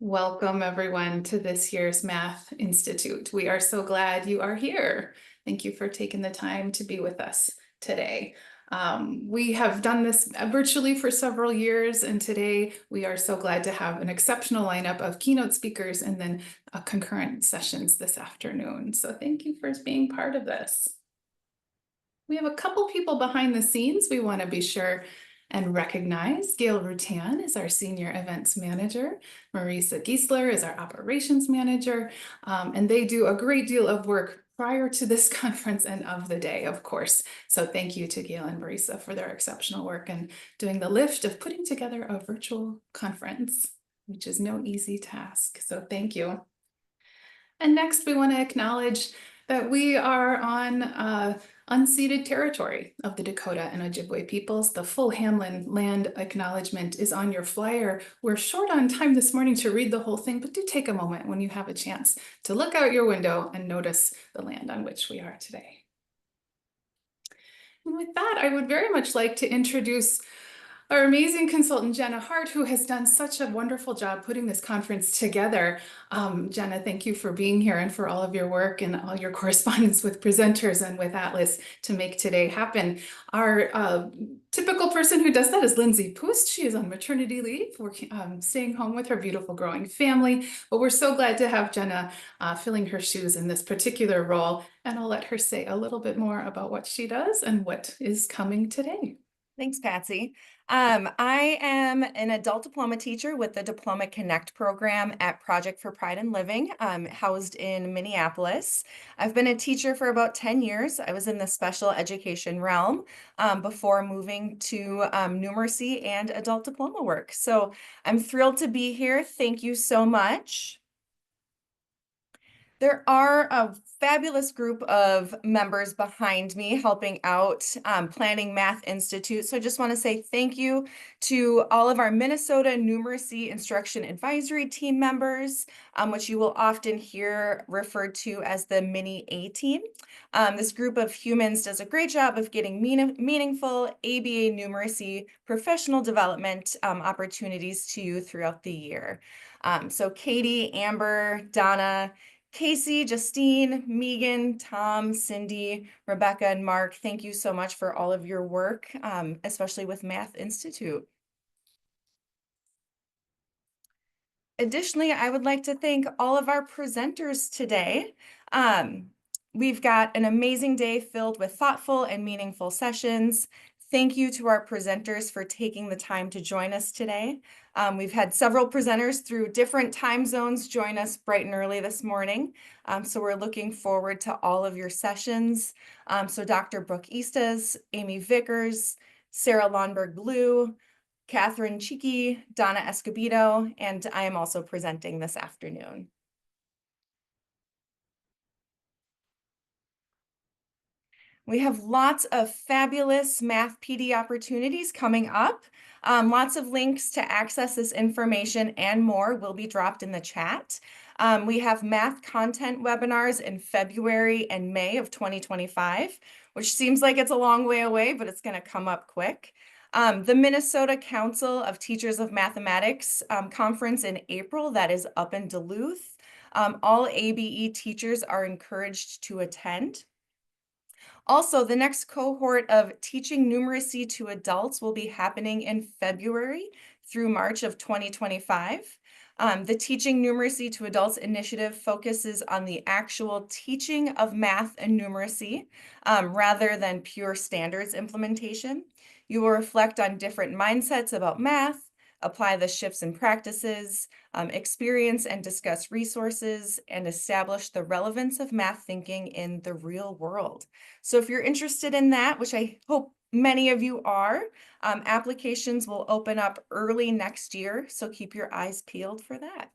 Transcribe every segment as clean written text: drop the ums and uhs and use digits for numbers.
Welcome, everyone, to this year's Math Institute. We are so glad you are here. Thank you for taking the time to be with us today. We have done this virtually for several years, and today we are so glad to have an exceptional lineup of keynote speakers and then concurrent sessions this afternoon. So thank you for being part of this. We have a couple people behind the scenes we want to be sure and recognize. Gail Rutan is our Senior Events Manager. Marisa Giesler is our Operations Manager. And they do a great deal of work prior to this conference and of the day, of course. So thank you to Gail and Marisa for their exceptional work and doing the lift of putting together a virtual conference, which is no easy task. So thank you. And next, we want to acknowledge that we are on unceded territory of the Dakota and Ojibwe peoples. The full Hamlin land acknowledgement is on your flyer. We're short on time this morning to read the whole thing, but do take a moment when you have a chance to look out your window and notice the land on which we are today. And with that, I would very much like to introduce our amazing consultant, Genna Hart, who has done such a wonderful job putting this conference together. Genna, thank you for being here and for all of your work and all your correspondence with presenters and with Atlas to make today happen. Our typical person who does that is Lindsay Poost. She is on maternity leave, staying home with her beautiful growing family, but we're so glad to have Genna filling her shoes in this particular role, and I'll let her say a little bit more about what she does and what is coming today. Thanks, Patsy. I am an adult diploma teacher with the Diploma Connect program at Project for Pride in Living, housed in Minneapolis. I've been a teacher for about 10 years. I was in the special education realm before moving to numeracy and adult diploma work. So I'm thrilled to be here. Thank you so much. There are a fabulous group of members behind me helping out Planning Math Institute. So I just want to say thank you to all of our Minnesota Numeracy Instruction Advisory Team members, which you will often hear referred to as the Mini A team. This group of humans does a great job of getting meaningful ABA numeracy professional development opportunities to you throughout the year. So Katie, Amber, Donna, Casey, Justine, Megan, Tom, Cindy, Rebecca, and Mark, thank you so much for all of your work, especially with Math Institute. Additionally, I would like to thank all of our presenters today. We've got an amazing day filled with thoughtful and meaningful sessions. Thank you to our presenters for taking the time to join us today. We've had several presenters through different time zones join us bright and early this morning. So we're looking forward to all of your sessions. So Dr. Brooke Eastas, Amy Vickers, Sarah Lonberg-Blue, Catherine Cheeky, Donna Escobedo, and I am also presenting this afternoon. We have lots of fabulous Math PD opportunities coming up. Lots of links to access this information and more will be dropped in the chat. We have math content webinars in February and May of 2025, which seems like it's a long way away, but it's going to come up quick. The Minnesota Council of Teachers of Mathematics conference in April, that is up in Duluth. All ABE teachers are encouraged to attend. Also, the next cohort of teaching numeracy to adults will be happening in February through March of 2025. The Teaching Numeracy to Adults initiative focuses on the actual teaching of math and numeracy rather than pure standards implementation. You will reflect on different mindsets about math, apply the shifts in practices, experience and discuss resources, and establish the relevance of math thinking in the real world. So if you're interested in that, which I hope many of you are, applications will open up early next year, so keep your eyes peeled for that.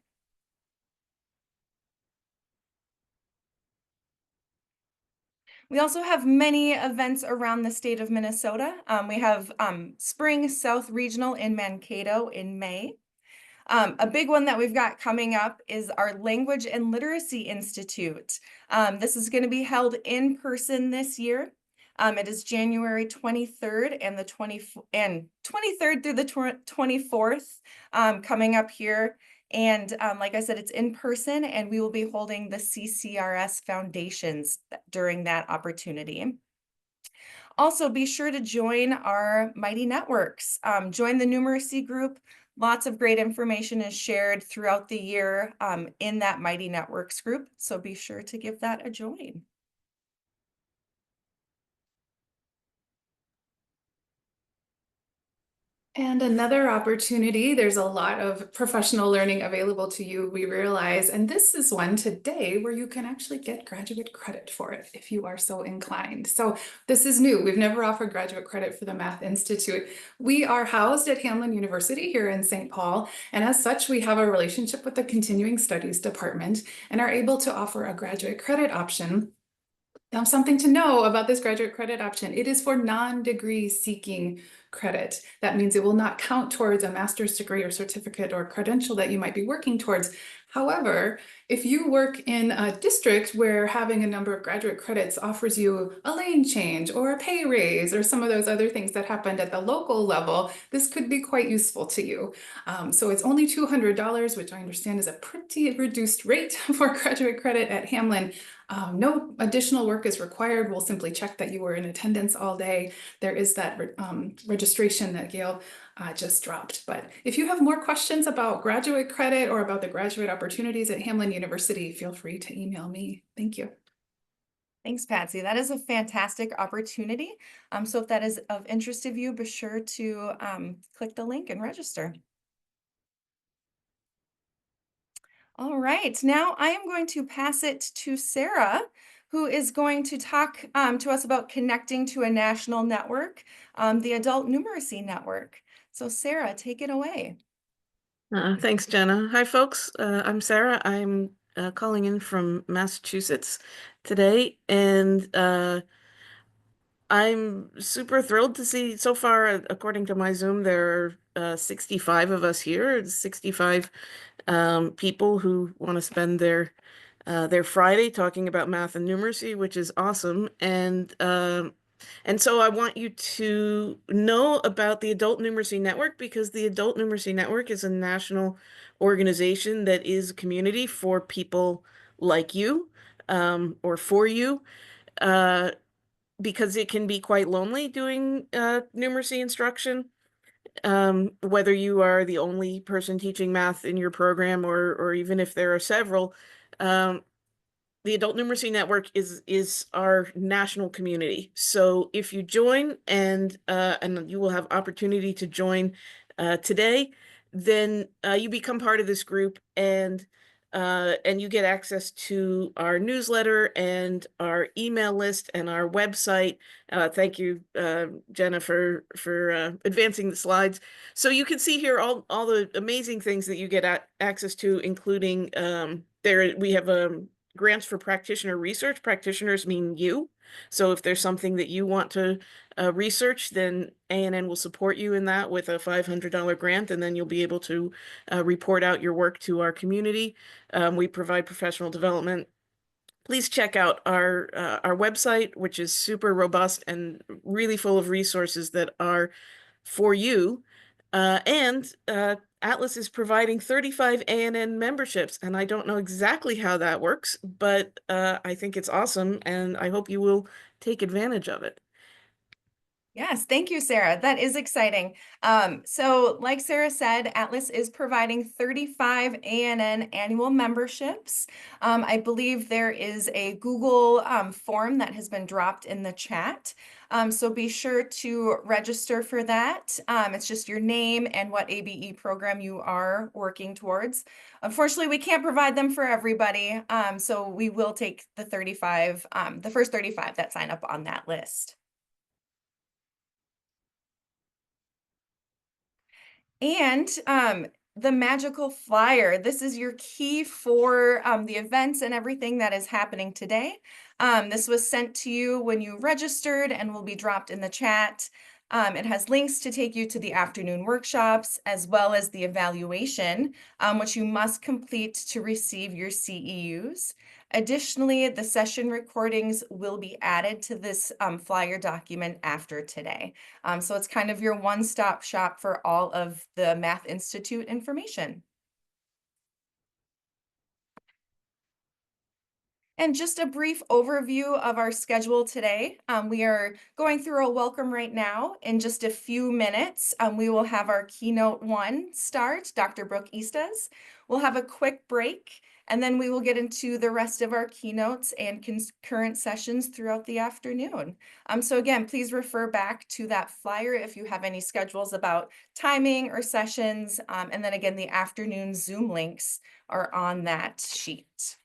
We also have many events around the state of Minnesota. We have Spring South Regional in Mankato in May. A big one that we've got coming up is our Language and Literacy Institute. This is going to be held in person this year. It is January 23rd and the 23rd through the 24th coming up here And like I said, it's in person, and we will be holding the CCRS Foundations during that opportunity. Also, be sure to join our Mighty Networks. Join the numeracy group. Lots of great information is shared throughout the year in that Mighty Networks group. So be sure to give that a join. And another opportunity, there's a lot of professional learning available to you, we realize, and this is one today where you can actually get graduate credit for it if you are so inclined. So this is new. We've never offered graduate credit for the Math Institute. We are housed at Hamline University here in St. Paul, and as such, we have a relationship with the Continuing Studies Department and are able to offer a graduate credit option. Now, something to know about this graduate credit option, it is for non-degree seeking credit. That means it will not count towards a master's degree or certificate or credential that you might be working towards. However, if you work in a district where having a number of graduate credits offers you a lane change or a pay raise or some of those other things that happened at the local level, this could be quite useful to you. So it's only $200, which I understand is a pretty reduced rate for graduate credit at Hamline. No additional work is required. We'll simply check that you were in attendance all day. There is that registration that Gail just dropped. But if you have more questions about graduate credit or about the graduate opportunities at Hamline University, feel free to email me. Thank you. Thanks, Patsy. That is a fantastic opportunity. So if that is of interest of you, be sure to click the link and register. All right, now I am going to pass it to Sarah, who is going to talk to us about connecting to a national network, the Adult Numeracy Network. So Sarah, take it away. Thanks, Jenna. Hi, folks. I'm Sarah. I'm calling in from Massachusetts today, and I'm super thrilled to see so far, according to my Zoom, there are 65 of us here, 65 people who want to spend their Friday talking about math and numeracy, which is awesome. And so I want you to know about the Adult Numeracy Network, because the Adult Numeracy Network is a national organization that is a community for people like you, or for you, uh, because it can be quite lonely doing numeracy instruction. Whether you are the only person teaching math in your program, or even if there are several, um, the Adult Numeracy Network is our national community. So if you join, and you will have opportunity to join today, then you become part of this group, and you get access to our newsletter and our email list and our website. Thank you, Jenna, for advancing the slides. So you can see here all the amazing things that you get access to, including we have grants for practitioner research. Practitioners mean you. So if there's something that you want to research, then ANN will support you in that with a $500 grant, and then you'll be able to report out your work to our community. We provide professional development. Please check out our website, which is super robust and really full of resources that are for you. And Atlas is providing 35 ANN memberships, and I don't know exactly how that works, but I think it's awesome, and I hope you will take advantage of it. Yes, thank you, Sarah. That is exciting. So like Sarah said, Atlas is providing 35 ANN annual memberships. I believe there is a Google form that has been dropped in the chat. So be sure to register for that. It's just your name and what ABE program you are working towards. Unfortunately, we can't provide them for everybody. So we will take the 35, the first 35 that sign up on that list. And the magical flyer, this is your key for the events and everything that is happening today. This was sent to you when you registered and will be dropped in the chat. It has links to take you to the afternoon workshops, as well as the evaluation, which you must complete to receive your CEUs. Additionally, the session recordings will be added to this flyer document after today. So it's kind of your one-stop shop for all of the Math Institute information. And just a brief overview of our schedule today. We are going through a welcome right now. In just a few minutes, we will have our keynote one start, Dr. Brooke Eastes. We'll have a quick break, and then we will get into the rest of our keynotes and concurrent sessions throughout the afternoon. So again, please refer back to that flyer if you have any schedules about timing or sessions. And then again, the afternoon Zoom links are on that sheet.